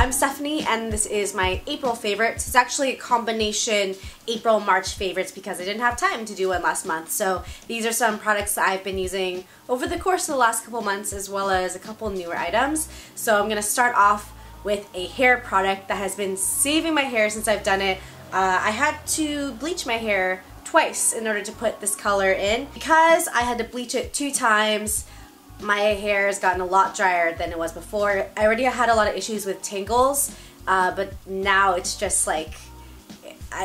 I'm Stephanie and this is my April favorites. It's actually a combination April-March favorites because I didn't have time to do one last month. So these are some products that I've been using over the course of the last couple months as well as a couple newer items. So I'm going to start off with a hair product that has been saving my hair since I've done it. I had to bleach my hair twice in order to put this color in. Because I had to bleach it 2 times, my hair has gotten a lot drier than it was before. I already had a lot of issues with tangles, but now it's just like,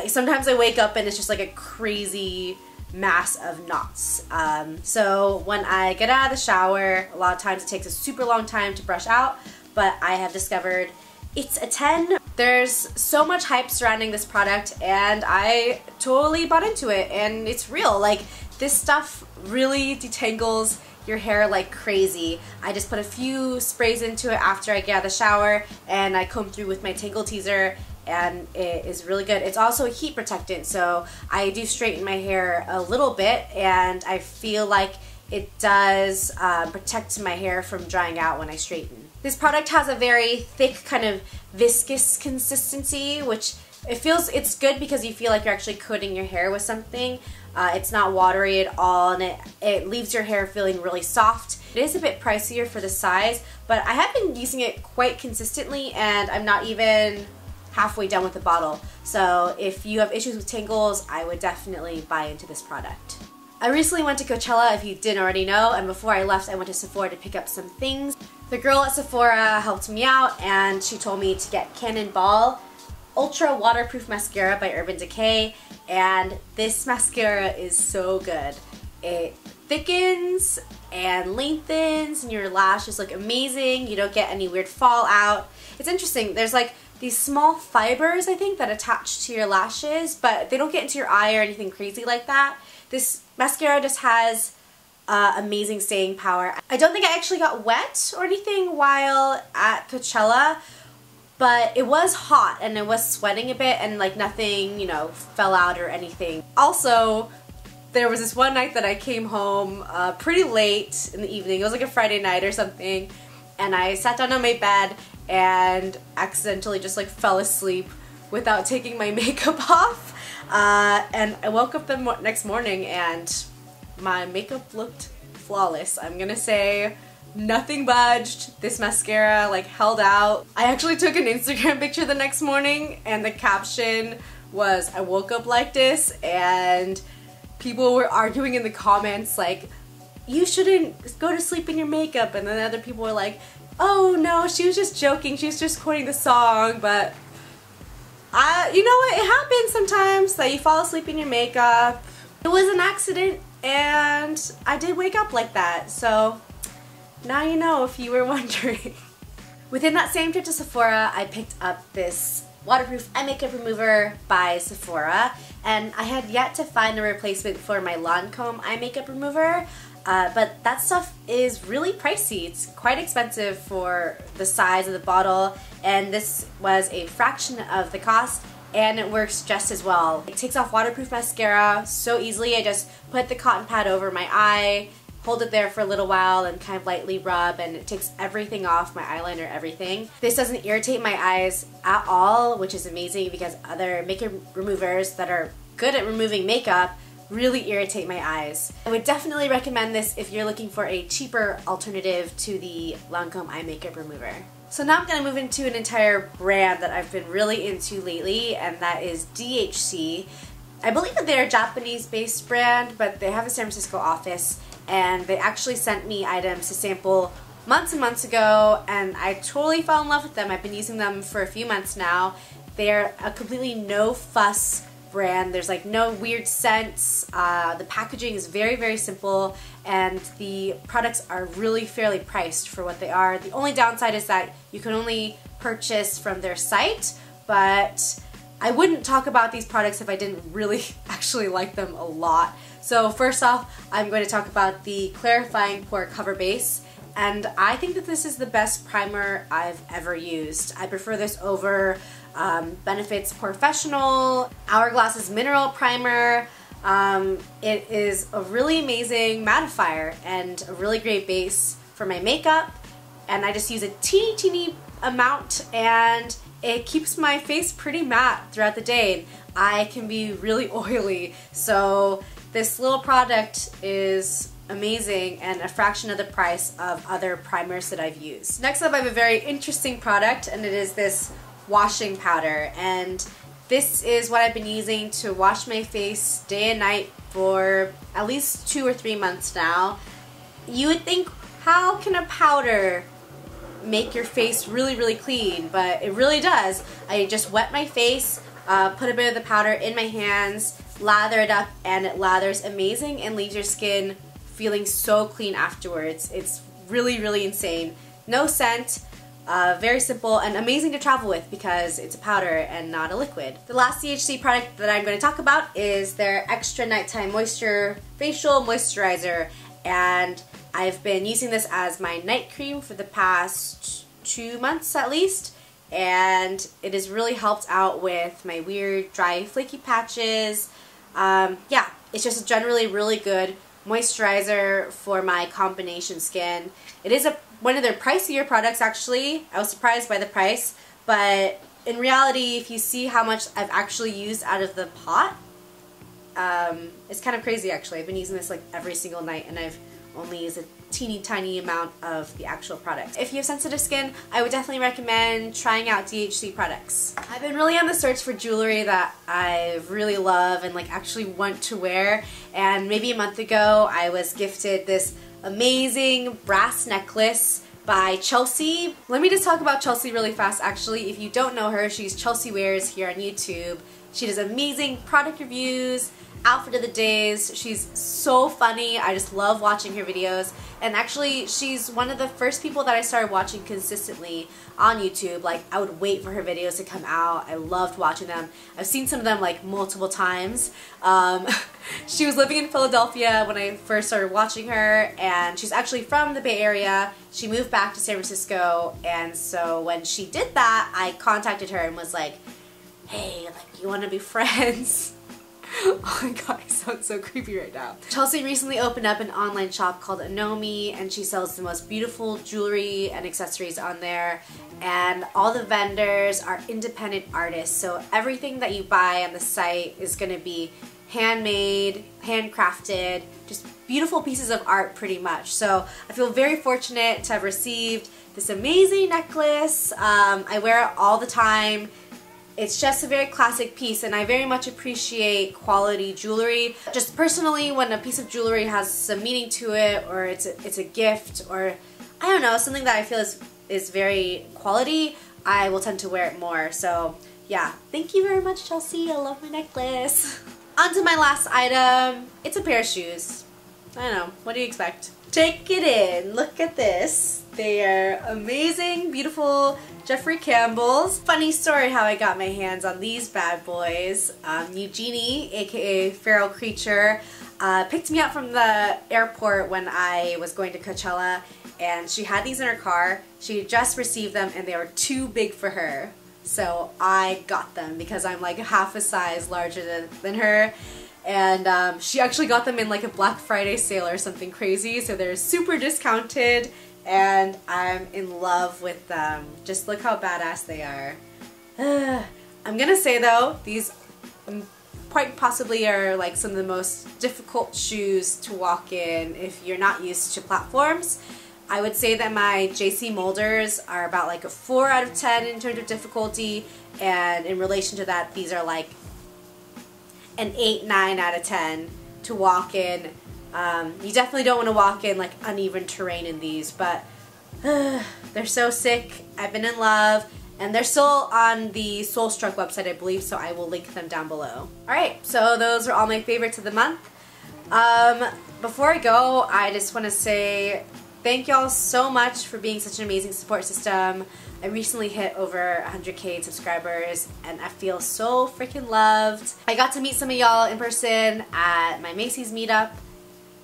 sometimes I wake up and it's just like a crazy mass of knots. So when I get out of the shower, a lot of times it takes a super long time to brush out, but I have discovered it's a 10. There's so much hype surrounding this product and I totally bought into it, and it's real. Like, this stuff really detangles your hair like crazy. I just put a few sprays into it after I get out of the shower and I comb through with my tangle teaser, and it is really good. It's also a heat protectant, so I do straighten my hair a little bit and I feel like it does protect my hair from drying out when I straighten. This product has a very thick kind of viscous consistency, which it's good because you feel like you're actually coating your hair with something. It's not watery at all, and it leaves your hair feeling really soft. It is a bit pricier for the size, but I have been using it quite consistently and I'm not even halfway done with the bottle. So if you have issues with tangles, I would definitely buy into this product. I recently went to Coachella, if you didn't already know, and before I left I went to Sephora to pick up some things. The girl at Sephora helped me out and she told me to get Cannonball Ultra Waterproof Mascara by Urban Decay, and this mascara is so good. It thickens and lengthens and your lashes look amazing. You don't get any weird fallout. It's interesting, there's like these small fibers, I think, that attach to your lashes, but they don't get into your eye or anything crazy like that. This mascara just has amazing staying power. I don't think I actually got wet or anything while at Coachella, but it was hot and I was sweating a bit and like nothing, you know, fell out or anything. Also, there was this one night that I came home pretty late in the evening. It was like a Friday night or something, and I sat down on my bed and accidentally just like fell asleep without taking my makeup off. And I woke up the next morning and my makeup looked flawless. I'm gonna say nothing budged. This mascara like held out. I actually took an Instagram picture the next morning and the caption was, "I woke up like this," and people were arguing in the comments like, "You shouldn't go to sleep in your makeup," and then other people were like, "Oh no, she was just joking, she was just quoting the song." But you know what, it happens sometimes that you fall asleep in your makeup. It was an accident and I did wake up like that, so now you know if you were wondering. Within that same trip to Sephora, I picked up this waterproof eye makeup remover by Sephora, and I had yet to find a replacement for my Lancome eye makeup remover, but that stuff is really pricey. It's quite expensive for the size of the bottle, and this was a fraction of the cost, and it works just as well. It takes off waterproof mascara so easily. I just put the cotton pad over my eye, hold it there for a little while and kind of lightly rub, and it takes everything off, my eyeliner, everything. This doesn't irritate my eyes at all, which is amazing because other makeup removers that are good at removing makeup really irritate my eyes. I would definitely recommend this if you're looking for a cheaper alternative to the Lancome eye makeup remover. So now I'm going to move into an entire brand that I've been really into lately, and that is DHC. I believe that they're a Japanese-based brand, but they have a San Francisco office, and they actually sent me items to sample months and months ago, and I totally fell in love with them. I've been using them for a few months now. They're a completely no-fuss brand. There's like no weird scents. The packaging is very, very simple, and the products are really fairly priced for what they are. The only downside is that you can only purchase from their site, but I wouldn't talk about these products if I didn't really actually like them a lot. So first off, I'm going to talk about the Clarifying Pore Cover Base, and I think that this is the best primer I've ever used. I prefer this over Benefit's Professional, Hourglass's Mineral Primer. It is a really amazing mattifier and a really great base for my makeup, and I just use a teeny amount, and it keeps my face pretty matte throughout the day. I can be really oily, so this little product is amazing and a fraction of the price of other primers that I've used. Next up, I have a very interesting product, and it is this washing powder, and this is what I've been using to wash my face day and night for at least 2 or 3 months now. You would think, how can a powder make your face really clean? But it really does. I just wet my face, put a bit of the powder in my hands, lather it up, and it lathers amazing and leaves your skin feeling so clean afterwards. It's really insane. No scent, very simple, and amazing to travel with because it's a powder and not a liquid. The last DHC product that I'm going to talk about is their Extra Nighttime Moisture Facial Moisturizer, and I've been using this as my night cream for the past 2 months at least, and it has really helped out with my weird dry flaky patches. Yeah, it's just a generally really good moisturizer for my combination skin. It is one of their pricier products actually. I was surprised by the price, but in reality, if you see how much I've actually used out of the pot, it's kind of crazy actually. I've been using this like every single night, and I've only used a teeny tiny amount of the actual product. If you have sensitive skin, I would definitely recommend trying out DHC products. I've been really on the search for jewelry that I really love and like actually want to wear, and maybe a month ago I was gifted this amazing Rast Necklace by Chelsea. Let me just talk about Chelsea really fast actually. If you don't know her, she's ChelseaWears here on YouTube. She does amazing product reviews, outfit of the days. She's so funny. I just love watching her videos, and actually she's one of the first people that I started watching consistently on YouTube. Like, I would wait for her videos to come out. I loved watching them. I've seen some of them like multiple times. She was living in Philadelphia when I first started watching her, and she's actually from the Bay Area. She moved back to San Francisco, and so when she did that, I contacted her and was like, hey, like, you want to be friends? Oh my god, I sound so creepy right now. Chelsea recently opened up an online shop called Anomi, and she sells the most beautiful jewelry and accessories on there, and all the vendors are independent artists, so everything that you buy on the site is going to be handmade, handcrafted, just beautiful pieces of art pretty much. So I feel very fortunate to have received this amazing necklace. I wear it all the time. It's just a very classic piece, and I very much appreciate quality jewelry. Just personally, when a piece of jewelry has some meaning to it, or it's a gift, or I don't know, something that I feel is very quality, I will tend to wear it more. So yeah, thank you very much, Chelsea. I love my necklace. On to my last item. It's a pair of shoes. I don't know, what do you expect? Take it in. Look at this. They are amazing, beautiful Jeffrey Campbell's. Funny story how I got my hands on these bad boys. Eugenie, aka Feral Creature, picked me up from the airport when I was going to Coachella, and she had these in her car. She had just received them and they were too big for her. So I got them because I'm like half a size larger than her. And she actually got them in like a Black Friday sale or something crazy, so they're super discounted, and I'm in love with them. Just look how badass they are. I'm gonna say though, these quite possibly are like some of the most difficult shoes to walk in if you're not used to platforms. I would say that my JC Molders are about like a 4 out of 10 in terms of difficulty, and in relation to that, these are like an 8, 9 out of 10 to walk in. You definitely don't want to walk in like uneven terrain in these, but they're so sick. I've been in love, and they're still on the Soulstruck website, I believe, so I will link them down below. Alright, so those are all my favorites of the month. Before I go, I just want to say thank y'all so much for being such an amazing support system. I recently hit over 100K subscribers, and I feel so freaking loved. I got to meet some of y'all in person at my Macy's meetup,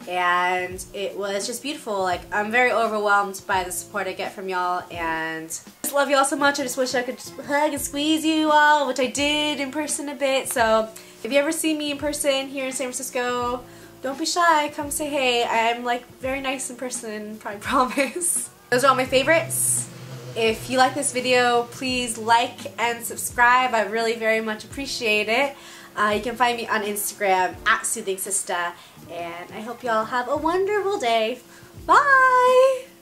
and it was just beautiful. Like, I'm very overwhelmed by the support I get from y'all, and I just love y'all so much. I just wish I could just hug and squeeze you all, which I did in person a bit. So if you ever see me in person here in San Francisco, don't be shy, come say hey. I'm like very nice in person, I promise. Those are all my favorites. If you like this video, please like and subscribe. I really very much appreciate it. You can find me on Instagram at SoothingSista, and I hope y'all have a wonderful day. Bye!